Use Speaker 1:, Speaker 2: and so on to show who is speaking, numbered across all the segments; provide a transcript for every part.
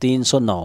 Speaker 1: 309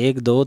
Speaker 1: 1 2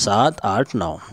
Speaker 1: 7 8 9،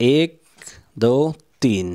Speaker 1: 1 2 3،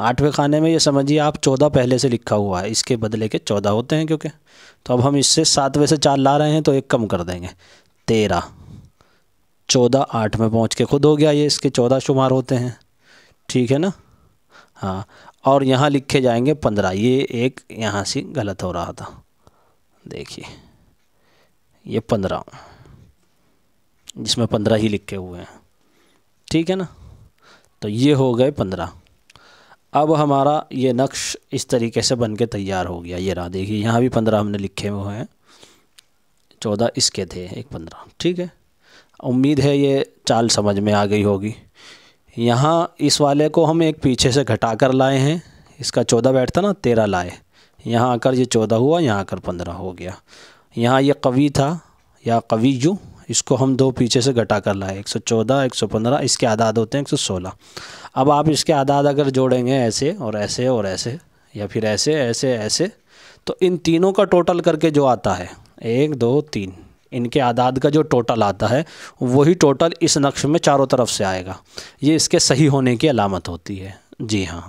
Speaker 1: 8वें खाने में ये समझिए आप 14 पहले से लिखा हुआ है, इसके बदले के 14 होते हैं क्योंकि, तो अब हम इससे 7वें से 4 ला रहे हैं तो एक कम कर देंगे, 13, 14 8 में पहुँच के खुद हो गया, ये इसके 14 शुमार होते हैं, ठीक है ना। हाँ, और यहाँ लिखे जाएंगे 15, ये एक यहाँ से गलत हो रहा था, देखिए ये 15, जिसमें 15 ही लिखे हुए हैं, ठीक है ना। तो ये हो गए 15। अब हमारा ये नक्श इस तरीके से बन के तैयार हो गया, ये रहा देखिए, यहाँ भी 15 हमने लिखे हुए हैं, 14 इसके थे, एक 15, ठीक है। उम्मीद है ये चाल समझ में आ गई होगी। यहाँ इस वाले को हम एक पीछे से घटा कर लाए हैं, इसका 14 बैठता ना, 13 लाए, यहाँ आकर ये 14 हुआ, यहाँ आकर 15 हो गया। यहाँ ये कवी था या कवीजू, इसको हम 2 पीछे से घटा कर लाए, 114 115, इसके आदाद होते हैं 116। अब आप इसके आदाद अगर जोड़ेंगे ऐसे और ऐसे और ऐसे, या फिर ऐसे ऐसे ऐसे, तो इन तीनों का टोटल करके जो आता है 1 2 3, इनके आदाद का जो टोटल आता है वही टोटल इस नक्श में चारों तरफ से आएगा। ये इसके सही होने की अलामत होती है। जी हाँ।